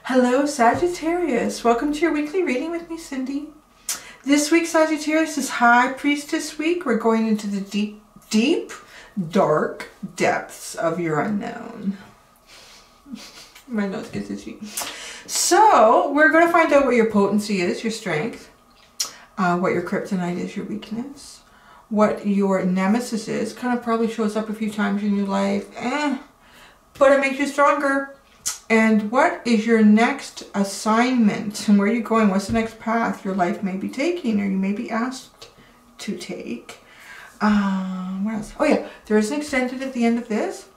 Hello Sagittarius, welcome to your weekly reading with me, Cindy. This week, Sagittarius, is High Priestess week. We're going into the deep, dark depths of your unknown. My nose gets itchy. So, we're going to find out what your potency is, your strength, what your kryptonite is, your weakness, what your nemesis is. Kind of probably shows up a few times in your life, but it makes you stronger. And what is your next assignment? And where are you going? What's the next path your life may be taking, or you may be asked to take? What else? Oh yeah, there is an extended at the end of this,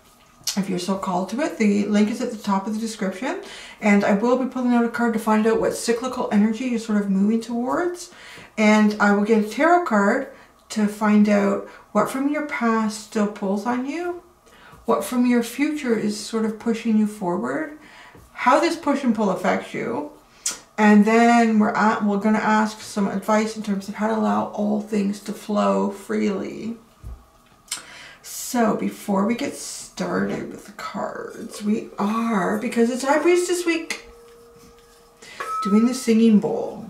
if you're so called to it. The link is at the top of the description. And I will be pulling out a card to find out what cyclical energy you're sort of moving towards. And I will get a tarot card to find out what from your past still pulls on you, what from your future is sort of pushing you forward, how this push and pull affects you, and then we're going to ask some advice in terms of how to allow all things to flow freely. So before we get started with the cards, we are, because it's High Priestess week, doing the singing bowl.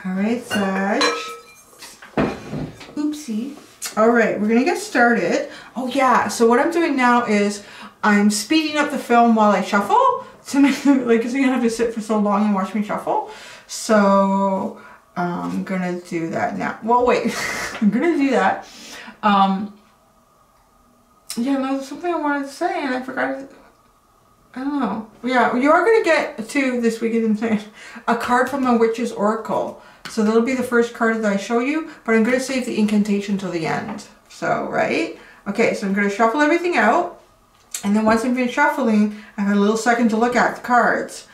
Alright, Sag. Oopsie. Alright, we're going to get started. Oh yeah, so what I'm doing now is I'm speeding up the film while I shuffle to make it, like, because you're going to have to sit for so long and watch me shuffle. So I'm going to do that now. Well, wait. I'm going to do that. Yeah, no, there's something I wanted to say and I forgot it. I don't know. Yeah, you are going to get to this week, a card from a witch's oracle. So that'll be the first card that I show you, but I'm going to save the incantation till the end. So, right? Okay, so I'm going to shuffle everything out. And then once I'm finished shuffling, I have a little second to look at the cards.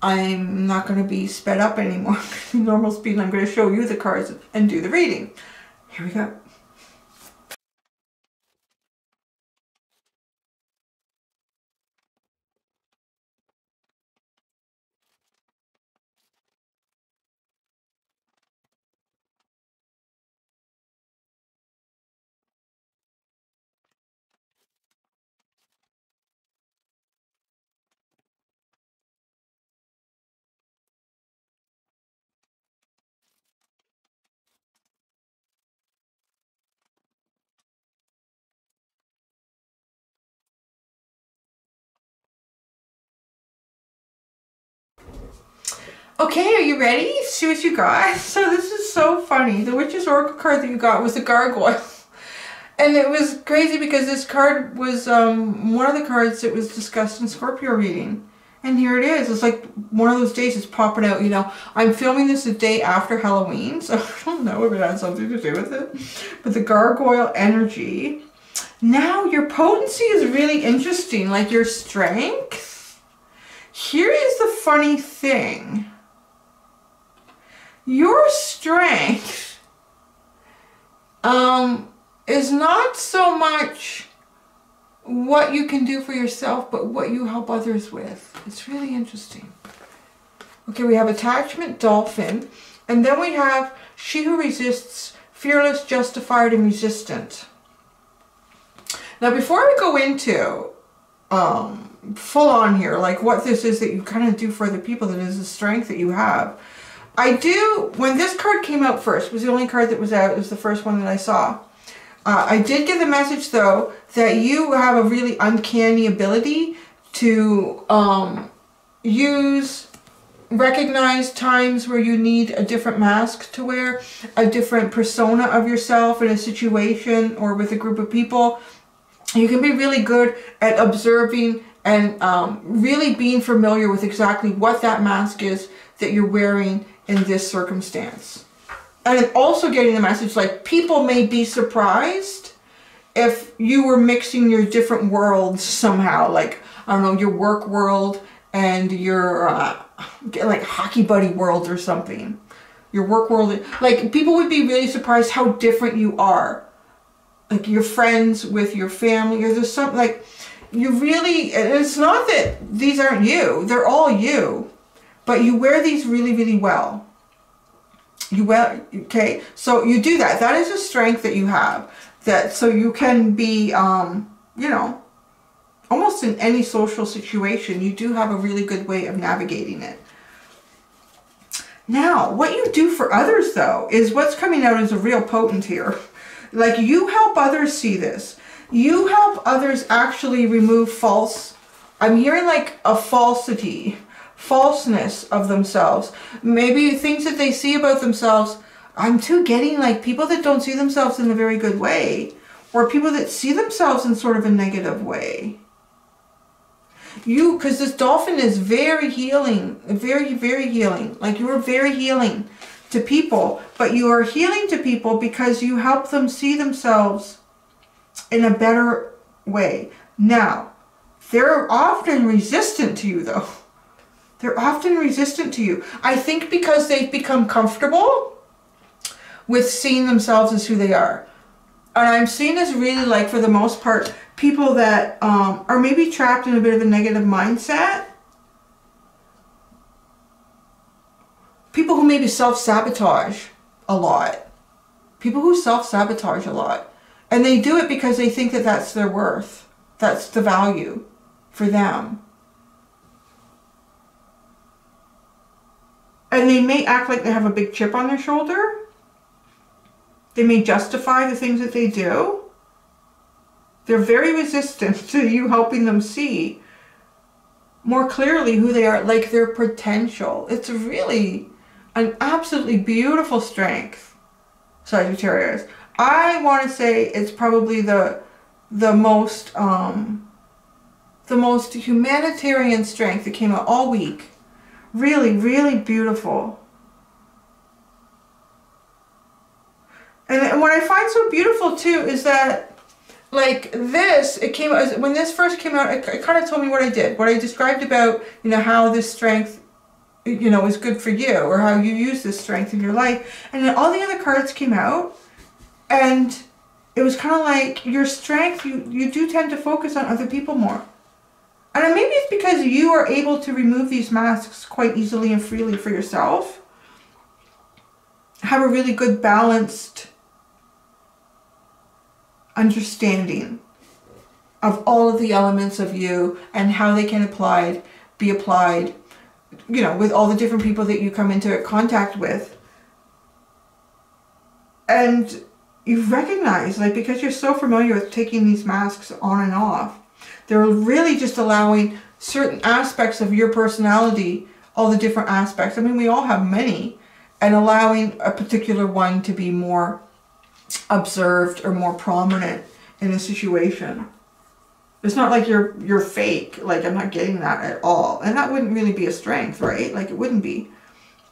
I'm not going to be sped up anymore. Normal speed, and I'm going to show you the cards and do the reading. Here we go. Okay, are you ready? See what you got? So this is so funny. The Witch's Oracle card that you got was the Gargoyle. And it was crazy because this card was one of the cards that was discussed in Scorpio reading. And here it is. It's like one of those days it's popping out, you know. I'm filming this the day after Halloween, so I don't know if it has something to do with it. But the Gargoyle energy. Now your potency is really interesting, like your strength. Here is the funny thing. Your strength is not so much what you can do for yourself, but what you help others with. It's really interesting. Okay, we have attachment, dolphin, and then we have she who resists, fearless, justified, and resistant. Now, before we go into full on here, like what this is that you kind of do for other people, that is the strength that you have, when this card came out first, it was the only card that was out, it was the first one that I saw. I did get the message though, that you have a really uncanny ability to recognize times where you need a different mask to wear, a different persona of yourself in a situation or with a group of people. You can be really good at observing and really being familiar with exactly what that mask is that you're wearing in this circumstance. And I'm also getting the message like people may be surprised if you were mixing your different worlds somehow, like, I don't know, your work world and your like hockey buddy world or something. Your work world, like people would be really surprised how different you are. Like your friends with your family, or there's something like you really, it's not that these aren't you, they're all you, but you wear these really, really well. You wear, okay, so you do that. That is a strength that you have. That so you can be, you know, almost in any social situation, you do have a really good way of navigating it. Now, what you do for others, though, is what's coming out as a real potent here. Like, you help others see this. You help others actually remove false, I'm hearing like a falseness of themselves. Maybe things that they see about themselves. I'm too getting like people that don't see themselves in a very good way, or people that see themselves in sort of a negative way. Because this dolphin is very healing, very, very healing. Like you are very healing to people, but you are healing to people because you help them see themselves in a better way. Now, they're often resistant to you though. They're often resistant to you. I think because they've become comfortable with seeing themselves as who they are. And I'm seeing as really like, for the most part, people that are maybe trapped in a bit of a negative mindset. People who maybe self-sabotage a lot. People who self-sabotage a lot. And they do it because they think that that's their worth. That's the value for them. And they may act like they have a big chip on their shoulder. They may justify the things that they do. They're very resistant to you helping them see more clearly who they are, like their potential. It's really an absolutely beautiful strength, Sagittarius. I want to say it's probably the most humanitarian strength that came out all week. Really, really beautiful. And what I find so beautiful too is that, like this, it came out, when this first came out, it kind of told me what I did. What I described about, you know, how this strength, you know, is good for you, or how you use this strength in your life. And then all the other cards came out, and it was kind of like your strength, you do tend to focus on other people more. And maybe it's because you are able to remove these masks quite easily and freely for yourself. Have a really good balanced understanding of all of the elements of you and how they can be applied, you know, with all the different people that you come into contact with. And you recognize, like, because you're so familiar with taking these masks on and off, they're really just allowing certain aspects of your personality, all the different aspects. I mean, we all have many, and allowing a particular one to be more observed or more prominent in a situation. It's not like you're fake. Like, I'm not getting that at all. And that wouldn't really be a strength, right? Like, it wouldn't be.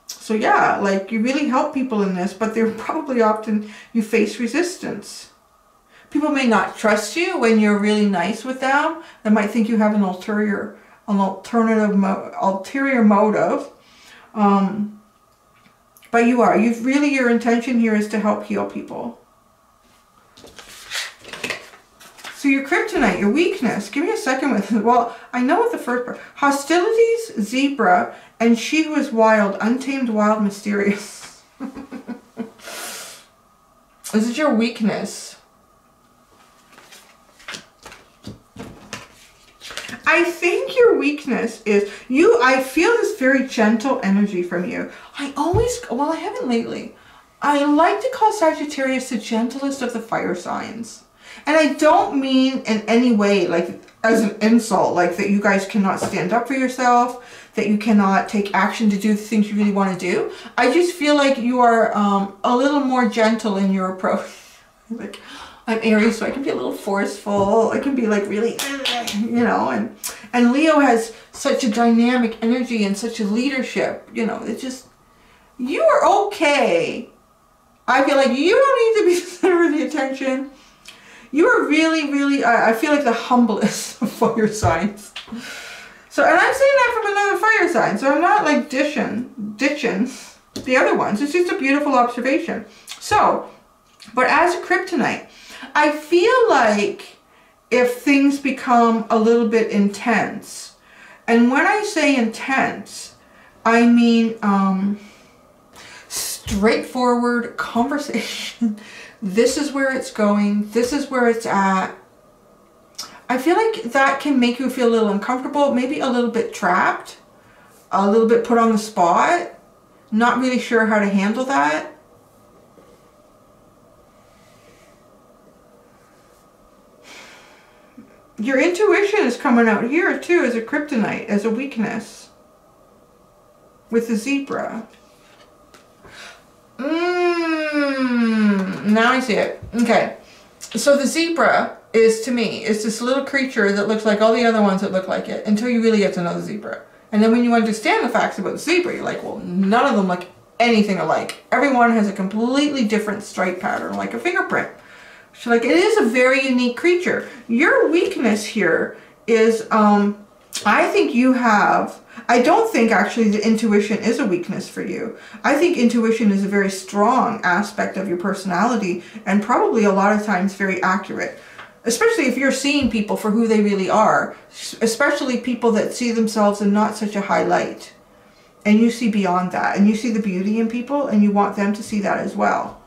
So yeah, like, you really help people in this, but they're probably often, you face resistance. People may not trust you when you're really nice with them. They might think you have an ulterior motive. But you are. Your intention here is to help heal people. So your kryptonite, your weakness. Give me a second with it. Well, I know what the first part. Hostilities, zebra, and she who is wild, untamed, wild, mysterious. This is your weakness. I think your weakness is I feel this very gentle energy from you. Well, I haven't lately. I like to call Sagittarius the gentlest of the fire signs. And I don't mean in any way like as an insult, like that you guys cannot stand up for yourself, that you cannot take action to do the things you really want to do. I just feel like you are a little more gentle in your approach. Like, I'm Aries, so I can be a little forceful. I can be like really, you know, and Leo has such a dynamic energy and such a leadership, you know, it's just, you are okay. I feel like you don't need to be the center of the attention. You are really, really, I feel like the humblest of fire signs. So, and I'm saying that from another fire sign, so I'm not like ditching the other ones. It's just a beautiful observation. So, but as a kryptonite, I feel like if things become a little bit intense, and when I say intense, I mean straightforward conversation. This is where it's going. This is where it's at. I feel like that can make you feel a little uncomfortable, maybe a little bit trapped, a little bit put on the spot, not really sure how to handle that. Your intuition is coming out here too as a kryptonite, as a weakness. With the zebra. Now I see it. Okay. So the zebra is, to me, is this little creature that looks like all the other ones that look like it until you really get to know the zebra. And then when you understand the facts about the zebra, you're like, well, none of them look anything alike. Everyone has a completely different stripe pattern, like a fingerprint. So like, it is a very unique creature. Your weakness here is, I think you have, I don't think actually the intuition is a weakness for you. I think intuition is a very strong aspect of your personality and probably a lot of times very accurate. Especially if you're seeing people for who they really are. Especially people that see themselves in not such a high light. And you see beyond that. And you see the beauty in people and you want them to see that as well.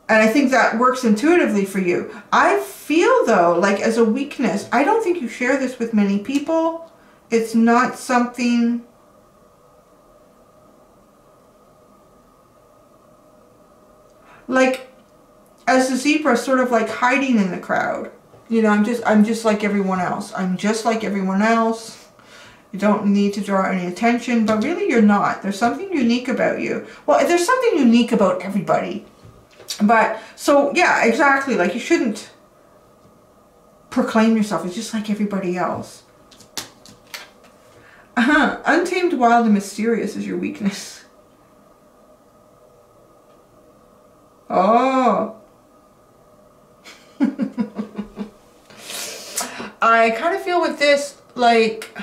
And I think that works intuitively for you. I feel though, like as a weakness, I don't think you share this with many people. It's not something... like, as the zebra, sort of like hiding in the crowd. You know, I'm just like everyone else. I'm just like everyone else. You don't need to draw any attention, but really you're not. There's something unique about you. Well, there's something unique about everybody. But, so, yeah, exactly. Like, you shouldn't proclaim yourself as just like everybody else. Untamed, wild, and mysterious is your weakness. Oh. I kind of feel with this, like...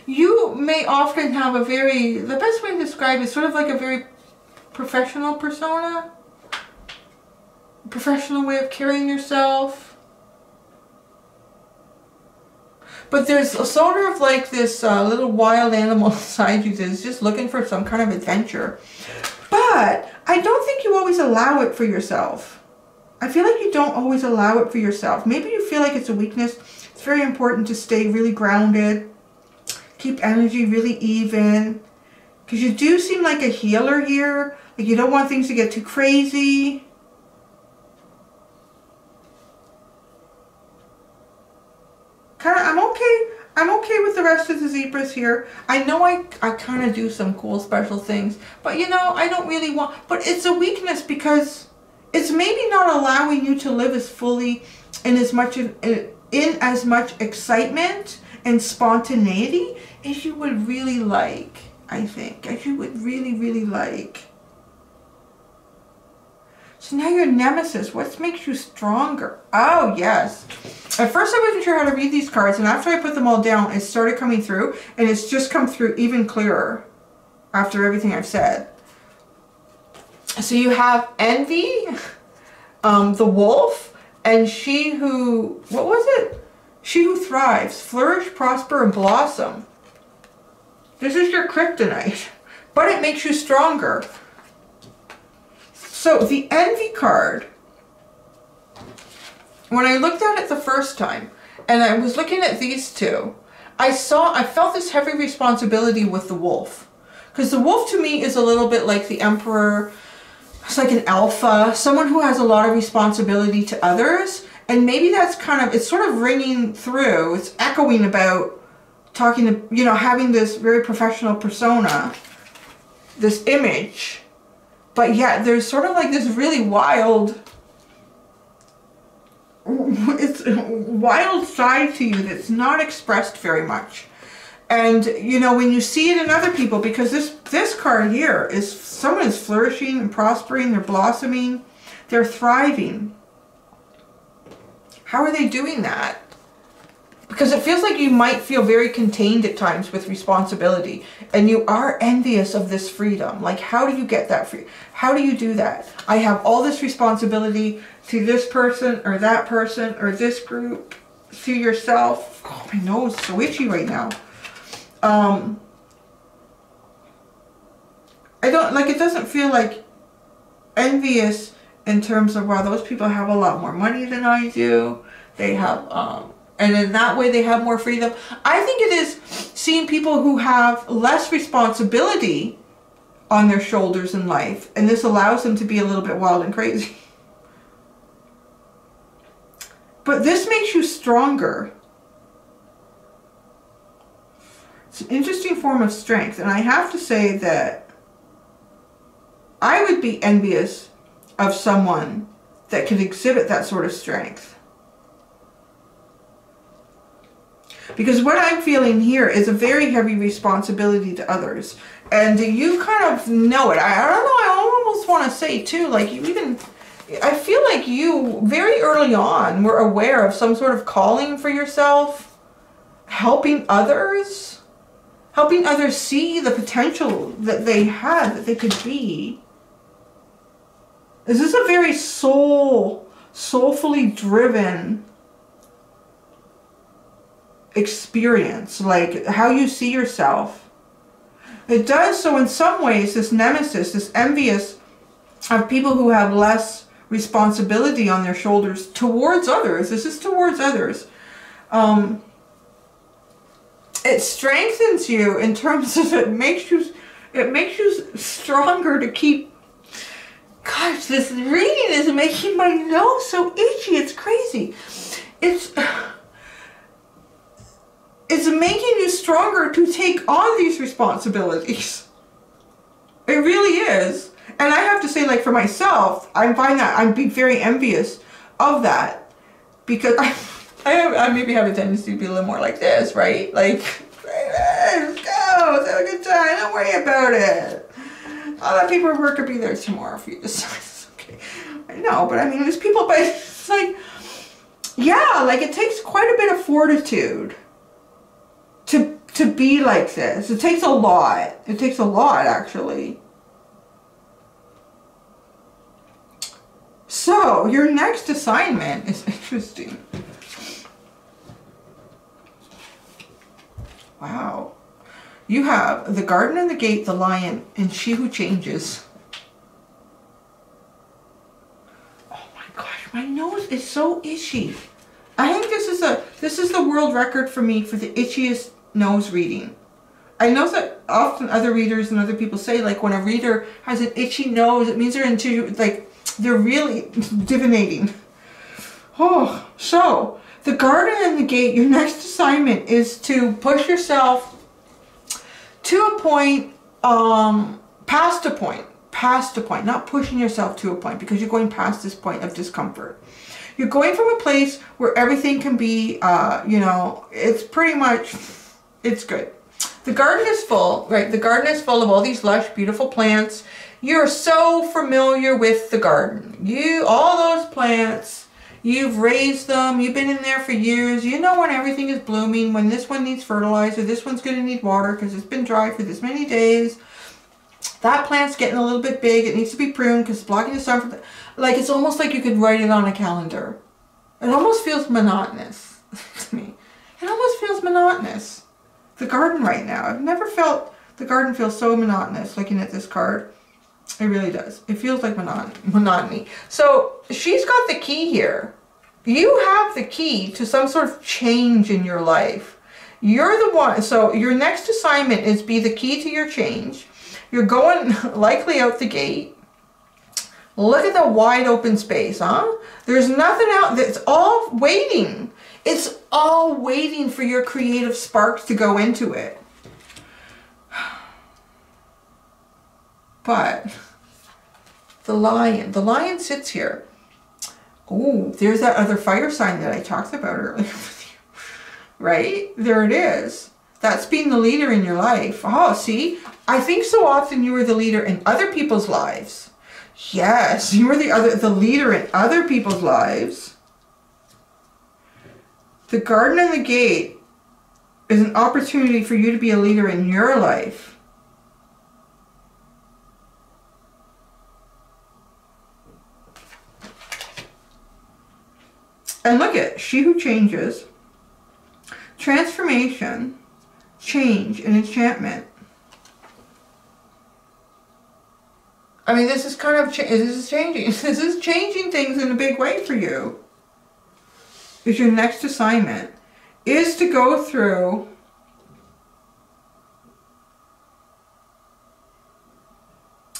you may often have a very, the best way to describe it is sort of like a very professional persona. Professional way of carrying yourself. But there's sort of like this little wild animal side you that's just looking for some kind of adventure. But I don't think you always allow it for yourself. I feel like you don't always allow it for yourself. Maybe you feel like it's a weakness. It's very important to stay really grounded. Keep energy really even. Because you do seem like a healer here. Like you don't want things to get too crazy. I'm okay with the rest of the zebras here. I know I kind of do some cool special things. But you know, I don't really want... but it's a weakness because it's maybe not allowing you to live as fully in as much excitement and spontaneity as you would really like, I think. As you would really, really like. So now your nemesis, what makes you stronger? Oh, yes. At first I wasn't sure how to read these cards, and after I put them all down, it started coming through, and it's just come through even clearer after everything I've said. So you have envy, the wolf, and she who, what was it? She who thrives, flourish, prosper, and blossom. This is your kryptonite, but it makes you stronger. So the envy card when I looked at it the first time, and I was looking at these two, I felt this heavy responsibility with the wolf. Because the wolf to me is a little bit like the emperor. It's like an alpha, someone who has a lot of responsibility to others. And maybe that's kind of, it's sort of ringing through, it's echoing about talking to, you know, having this very professional persona, this image. But yet there's sort of like this really wild, it's wild side to you that's not expressed very much. And, you know, when you see it in other people, because this card here is someone is flourishing and prospering, they're blossoming, they're thriving. How are they doing that? Because it feels like you might feel very contained at times with responsibility, and you are envious of this freedom. Like, how do you get that free? How do you do that? I have all this responsibility to this person or that person or this group, to yourself. Oh, my nose is so itchy right now. It doesn't feel like envious in terms of, wow, those people have a lot more money than I do. They have, and in that way they have more freedom. I think it is seeing people who have less responsibility on their shoulders in life, and this allows them to be a little bit wild and crazy. But this makes you stronger. It's an interesting form of strength, and I have to say that I would be envious of someone that could exhibit that sort of strength. Because what I'm feeling here is a very heavy responsibility to others. And you kind of know it. I don't know, I almost want to say too, like you even, I feel like you very early on were aware of some sort of calling for yourself, helping others see the potential that they had, that they could be. Is this a very soulfully driven experience, like how you see yourself? It does so in some ways, this nemesis, this envious of people who have less responsibility on their shoulders towards others. This is towards others. It strengthens you in terms of it makes you stronger to keep. Gosh, this reading is making my nose so itchy. It's crazy. It's making you stronger to take on these responsibilities. It really is. And I have to say, like, for myself, I find that I'm being very envious of that, because I maybe have a tendency to be a little more like this, right? Like, let's go, let's have a good time, don't worry about it. All that paperwork could be there tomorrow if you decide. It's okay. I know, but I mean, there's people, but it's like, yeah, like it takes quite a bit of fortitude to be like this. It takes a lot. It takes a lot, actually. So, your next assignment is interesting. Wow. You have the garden and the gate, the lion, and she who changes. Oh my gosh, my nose is so itchy. I think this is the world record for me for the itchiest nose reading. I know that often other readers and other people say, like, when a reader has an itchy nose, it means they're into, like, they're really divinating. Oh, so the garden and the gate, your next assignment is to push yourself to a point, past a point, not pushing yourself to a point, because you're going past this point of discomfort. You're going from a place where everything can be, you know, it's pretty much, it's good. The garden is full, right? The garden is full of all these lush, beautiful plants. You're so familiar with the garden. All those plants, you've raised them, you've been in there for years. You know when everything is blooming, when this one needs fertilizer, this one's going to need water because it's been dry for this many days. That plant's getting a little bit big. It needs to be pruned because it's blocking the sun. Like, it's almost like you could write it on a calendar. It almost feels monotonous to me. It almost feels monotonous. The garden right now. I've never felt the garden feel so monotonous looking at this card. It really does. It feels like monotony. So she's got the key here. You have the key to some sort of change in your life. You're the one. So your next assignment is be the key to your change. You're going likely out the gate. Look at the wide open space, huh? There's nothing out. It's all waiting. It's all waiting for your creative sparks to go into it. But the lion sits here. Oh, there's that other fire sign that I talked about earlier. Right? There it is. That's being the leader in your life. Oh, see? I think so often you were the leader in other people's lives. Yes, you were the leader in other people's lives. The garden and the gate is an opportunity for you to be a leader in your life. And look at she who changes, transformation, change, and enchantment. I mean, this is kind of, this is changing. This is changing things in a big way for you. Is your next assignment is to go through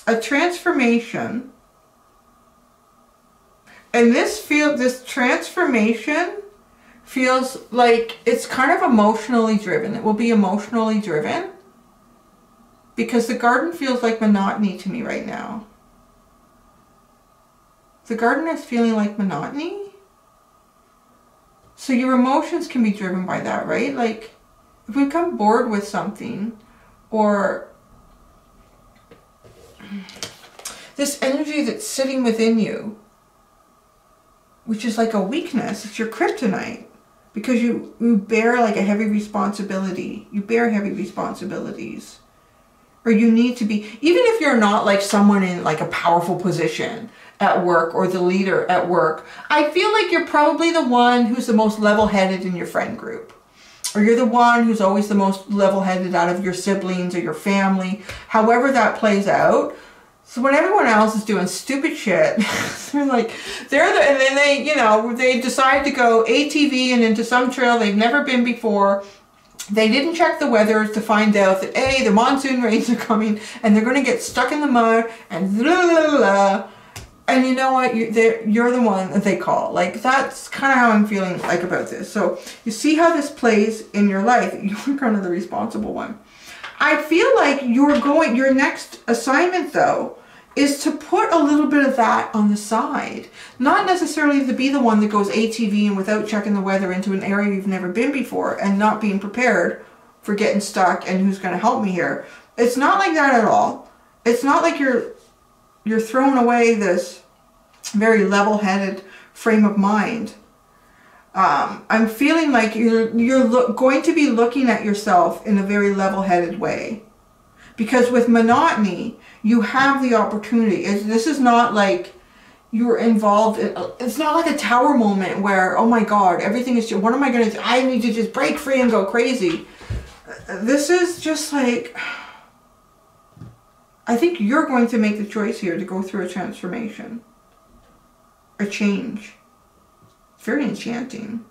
a transformation. And this transformation feels like it's kind of emotionally driven. It will be emotionally driven. Because the garden feels like monotony to me right now. The garden is feeling like monotony. So your emotions can be driven by that, right? Like, if we become bored with something, or this energy that's sitting within you, which is like a weakness, it's your kryptonite. Because you bear like a heavy responsibility. You bear heavy responsibilities. Or you need to be, even if you're not like someone in like a powerful position at work or the leader at work, I feel like you're probably the one who's the most level-headed in your friend group. Or you're the one who's always the most level-headed out of your siblings or your family, however that plays out. So when everyone else is doing stupid shit, they're like, and then they, you know, they decide to go ATV and into some trail they've never been before. They didn't check the weather to find out that, A, the monsoon rains are coming and they're going to get stuck in the mud and blah, blah, blah. And you know what? You're the one that they call. Like, that's kind of how I'm feeling like about this. So you see how this plays in your life. You're kind of the responsible one. I feel like your next assignment, though, is to put a little bit of that on the side. Not necessarily to be the one that goes ATV and without checking the weather into an area you've never been before and not being prepared for getting stuck and who's going to help me here. It's not like that at all. It's not like you're throwing away this very level-headed frame of mind. I'm feeling like you're going to be looking at yourself in a very level-headed way. Because with monotony, you have the opportunity. This is not like you're involved in, it's not like a tower moment where, oh my God, everything is just, what am I going to do? I need to just break free and go crazy. This is just like, I think you're going to make the choice here to go through a transformation. A change. It's very enchanting.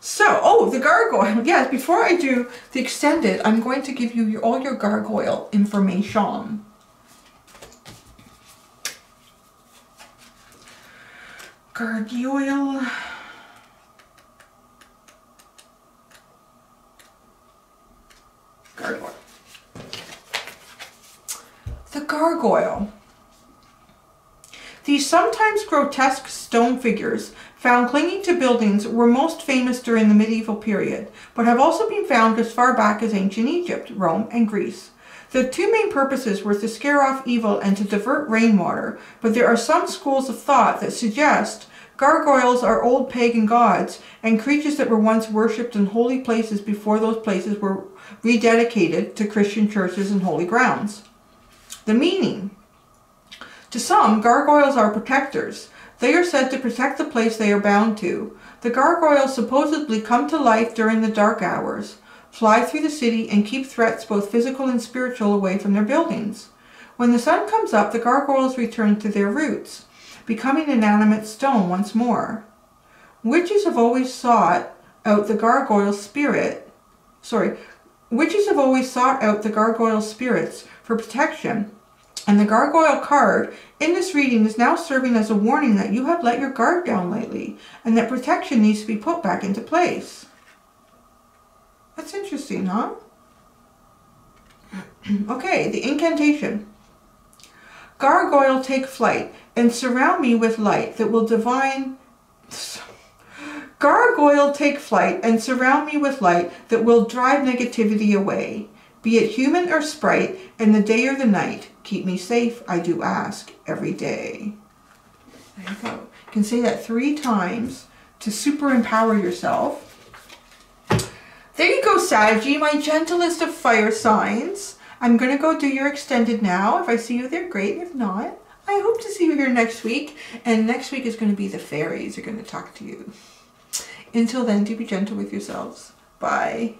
So, oh, the gargoyle. Yes, before I do the extended, I'm going to give you all your gargoyle information. Gargoyle. Gargoyle. The gargoyle. These sometimes grotesque stone figures found clinging to buildings were most famous during the medieval period, but have also been found as far back as ancient Egypt, Rome, and Greece. The two main purposes were to scare off evil and to divert rainwater, but there are some schools of thought that suggest gargoyles are old pagan gods and creatures that were once worshipped in holy places before those places were rededicated to Christian churches and holy grounds. The meaning. To some, gargoyles are protectors. They are said to protect the place they are bound to. The gargoyles supposedly come to life during the dark hours, fly through the city, and keep threats both physical and spiritual away from their buildings. When the sun comes up, the gargoyles return to their roots, becoming inanimate stone once more. Witches have always sought out the gargoyle spirit. Witches have always sought out the gargoyle spirits for protection, and the gargoyle card in this reading is now serving as a warning that you have let your guard down lately, and that protection needs to be put back into place. That's interesting, huh? Okay, the incantation. Gargoyle, take flight and surround me with light that will Gargoyle, take flight and surround me with light that will drive negativity away. Be it human or sprite, in the day or the night, keep me safe, I do ask, every day. There you go. You can say that 3 times to super empower yourself. There you go, Saggy, my gentlest of fire signs. I'm going to go do your extended now. If I see you there, great. If not, I hope to see you here next week. And next week is going to be the fairies are going to talk to you. Until then, do be gentle with yourselves. Bye.